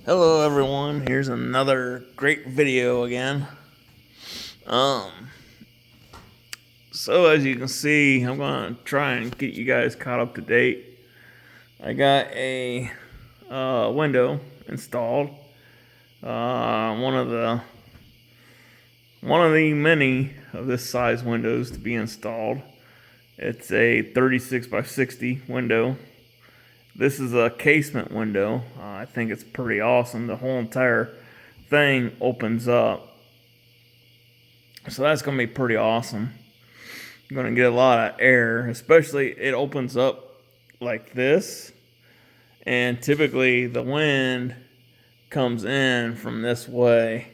Hello everyone, here's another great video again. Um, so as you can see, I'm gonna try and get you guys caught up to date. I got a window installed. One of the many of this size windows to be installed. It's a 36 by 60 window. This is a casement window. I think it's pretty awesome. The whole entire thing opens up. So that's going to be pretty awesome. You're going to get a lot of air, especially it opens up like this. And typically the wind comes in from this way.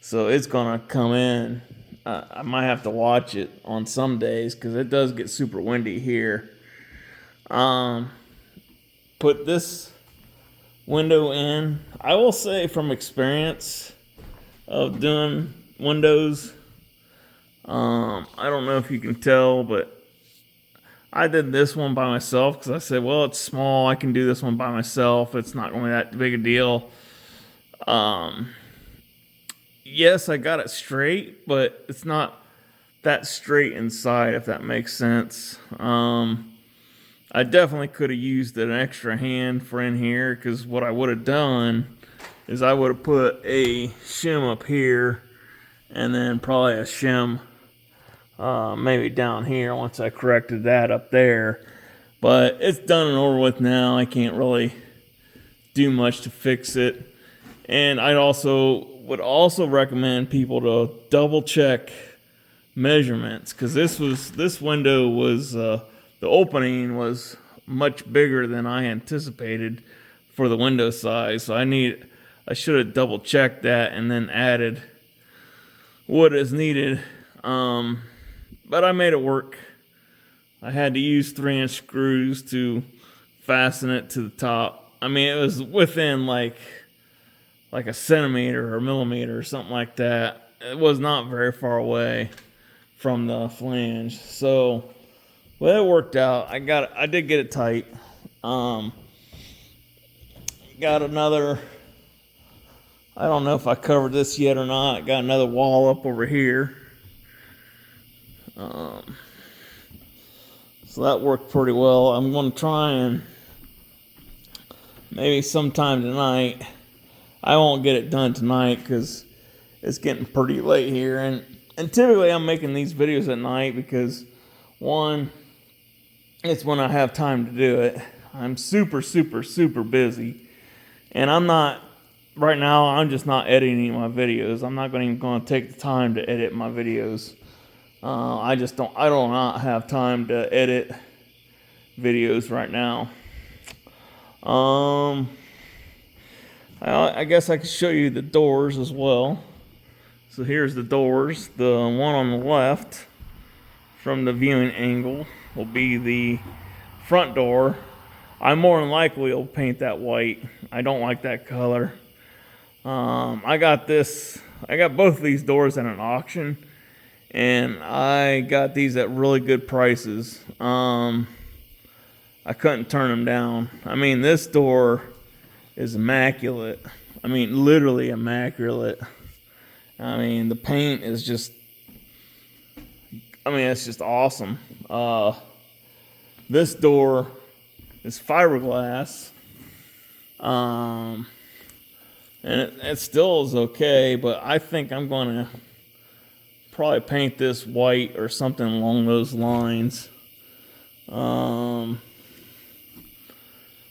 So it's going to come in. I might have to watch it on some days because it does get super windy here. Put this window in. I will say from experience of doing windows, I don't know if you can tell, but I did this one by myself because I said, well, it's small. I can do this one by myself. It's not really that big a deal. Yes, I got it straight, but it's not that straight inside, if that makes sense. I definitely could have used an extra hand for in here, because what I would have done is I would have put a shim up here and then probably a shim maybe down here once I corrected that up there. But it's done and over with now. I can't really do much to fix it. And I would also recommend people to double check measurements, because this window was the opening was much bigger than I anticipated for the window size. So I should have double checked that and then added what is needed. But I made it work. I had to use 3-inch screws to fasten it to the top. I mean, it was within like a centimeter or millimeter or something like that. It was not very far away from the flange. So, well, it worked out. I did get it tight. Got another, I don't know if I covered this yet or not. Got another wall up over here. So that worked pretty well. I'm going to try and maybe sometime tonight. I won't get it done tonight because it's getting pretty late here. And typically I'm making these videos at night because, one, it's when I have time to do it. I'm super, super, super busy. And right now, I'm just not editing my videos. I'm not even going to take the time to edit my videos. I do not have time to edit videos right now. I guess I could show you the doors as well. So here's the doors. The one on the left from the viewing angle will be the front door. I more than likely will paint that white. I don't like that color. I got both of these doors at an auction, and I got these at really good prices. I couldn't turn them down. I mean, this door is immaculate. I mean, literally immaculate. I mean, the paint is just, it's just awesome. This door is fiberglass. And it still is okay, but I think I'm going to probably paint this white or something along those lines.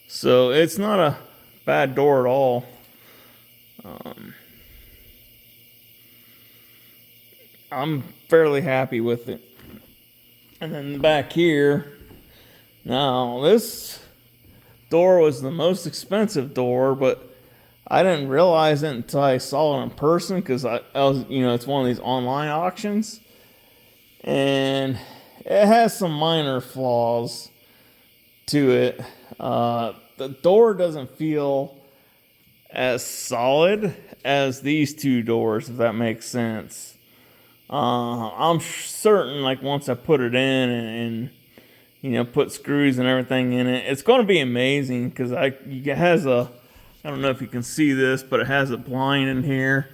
So it's not a bad door at all. I'm fairly happy with it. And then back here, now this door was the most expensive door, but I didn't realize it until I saw it in person, because I was, it's one of these online auctions, and it has some minor flaws to it. The door doesn't feel as solid as these two doors, if that makes sense. I'm certain, like, once I put it in and put screws and everything in it, it's going to be amazing, because it has a I don't know if you can see this, but it has a blind in here.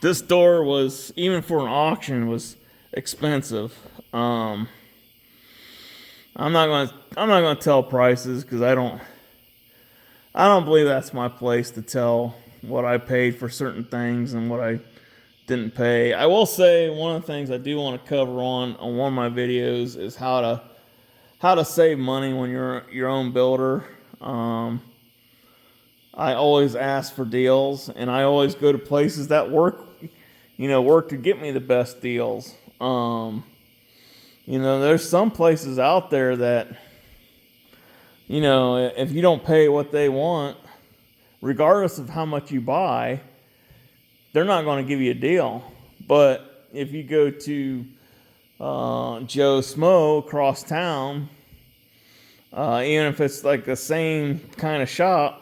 This door was, even for an auction, was expensive. I'm not gonna tell prices because I don't believe that's my place to tell what I paid for certain things and what I didn't pay. I will say one of the things I do want to cover on one of my videos is how to save money when you're your own builder. I always ask for deals, and I always go to places that work to get me the best deals. There's some places out there that, if you don't pay what they want, regardless of how much you buy, they're not going to give you a deal. But if you go to Joe Smo across town, even if it's like the same kind of shop,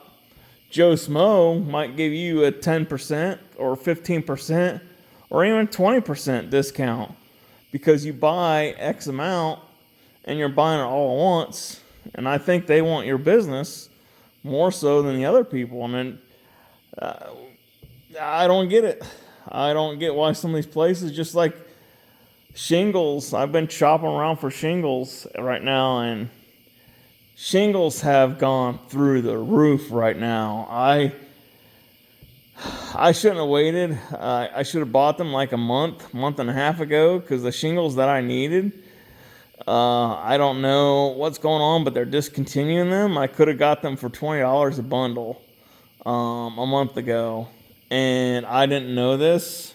Joe Smo might give you a 10% or 15% or even 20% discount because you buy X amount and you're buying it all at once. And I think they want your business more so than the other people. And then I don't get it. I don't get why some of these places, just like shingles, I've been shopping around for shingles right now, and shingles have gone through the roof right now. I shouldn't have waited. I should have bought them like a month and a half ago, because the shingles that I needed, I don't know what's going on, but they're discontinuing them. I could have got them for $20 a bundle a month ago, and I didn't know this.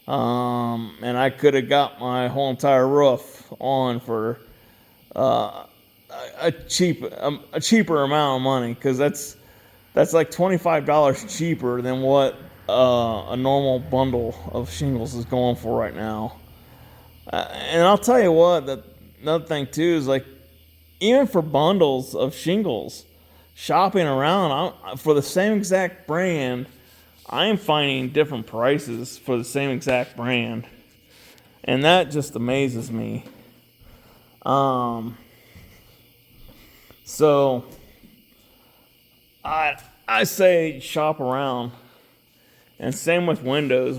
And I could have got my whole entire roof on for a cheaper amount of money, because that's like $25 cheaper than what a normal bundle of shingles is going for right now. And I'll tell you what, another thing too is, like, even for bundles of shingles, shopping around for the same exact brand, I am finding different prices for the same exact brand, and that just amazes me. So I say shop around, and same with windows.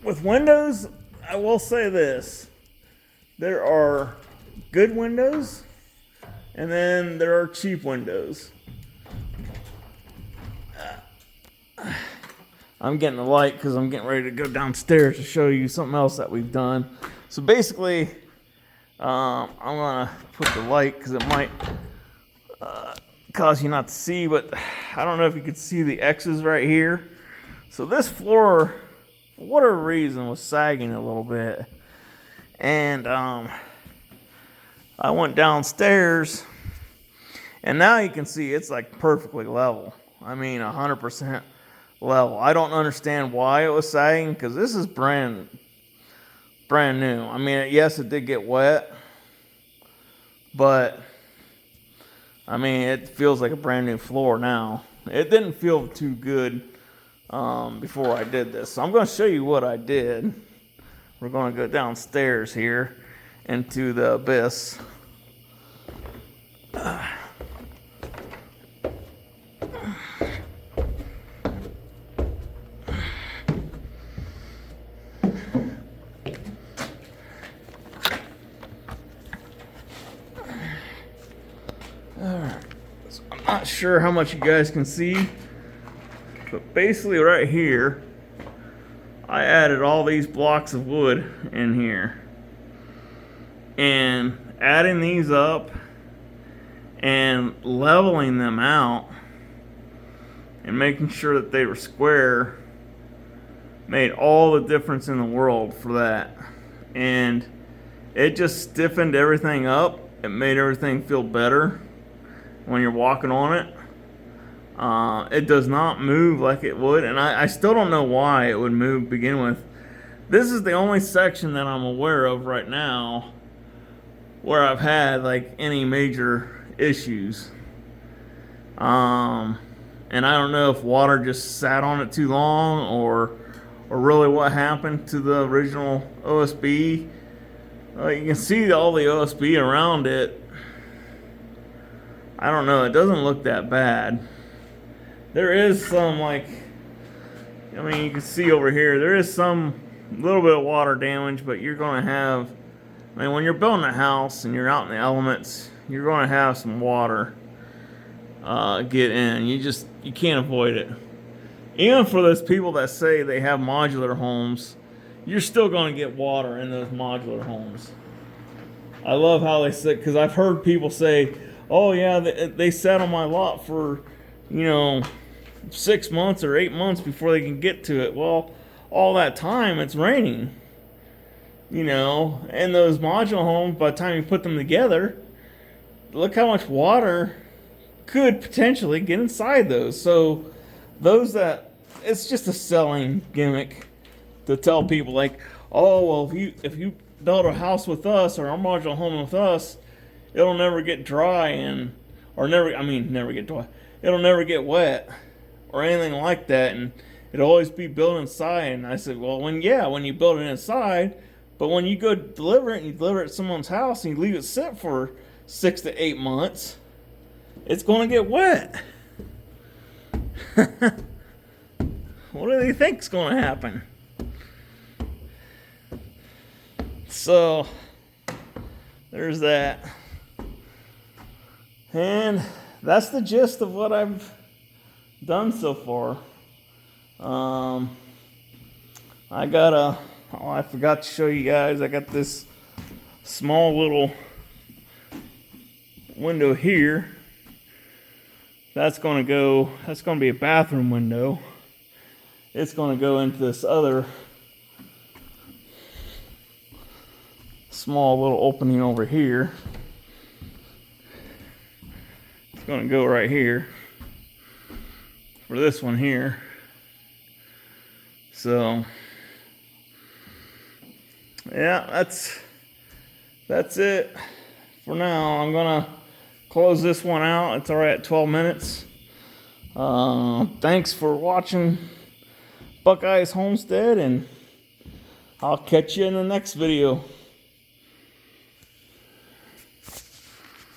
With windows, I will say this: there are good windows, and then there are cheap windows. I'm getting the light because I'm getting ready to go downstairs to show you something else that we've done. So basically, I'm gonna put the light because it might cause you not to see, but I don't know if you could see the X's right here. So this floor, for whatever reason, was sagging a little bit, and I went downstairs, and now you can see it's like perfectly level. I mean, 100% level. I don't understand why it was sagging, because this is brand new. I mean, yes, it did get wet, but I mean, it feels like a brand new floor now. It didn't feel too good before I did this. So I'm going to show you what I did. We're going to go downstairs here into the abyss. So I'm not sure how much you guys can see, but basically right here, I added all these blocks of wood in here, and adding these up and leveling them out and making sure that they were square made all the difference in the world for that. And it just stiffened everything up. It made everything feel better when you're walking on it. It does not move like it would, and I still don't know why it would move to begin with. This is the only section that I'm aware of right now where I've had like any major issues. And I don't know if water just sat on it too long, or really what happened to the original OSB. You can see all the OSB around it I don't know, it doesn't look that bad. There is some, like, I mean, you can see over here, there is some little bit of water damage, but you're going to have, I mean, when you're building a house and you're out in the elements, you're going to have some water get in. You can't avoid it. Even for those people that say they have modular homes, you're still going to get water in those modular homes. I love how they say, because I've heard people say, oh yeah, they sat on my lot for, 6 months or 8 months before they can get to it. Well, all that time it's raining. And those modular homes, by the time you put them together, look how much water could potentially get inside those. So it's just a selling gimmick to tell people, like, oh well, if you build a house with us or a modular home with us, it'll never get dry never get dry. It'll never get wet or anything like that, and it'll always be built inside. And I said, well, when you build it inside, but when you go deliver it and you deliver it to someone's house and you leave it sit for 6 to 8 months, it's going to get wet. What do they think is going to happen? So, there's that. And that's the gist of what I've done so far. I forgot to show you guys, I got this small little window here. That's going to be a bathroom window. It's going to go into this other small little opening over here. It's going to go right here for this one here. So yeah, that's it for now. I'm gonna close this one out. It's already at 12 minutes. Thanks for watching Buckeyes Homestead, and I'll catch you in the next video.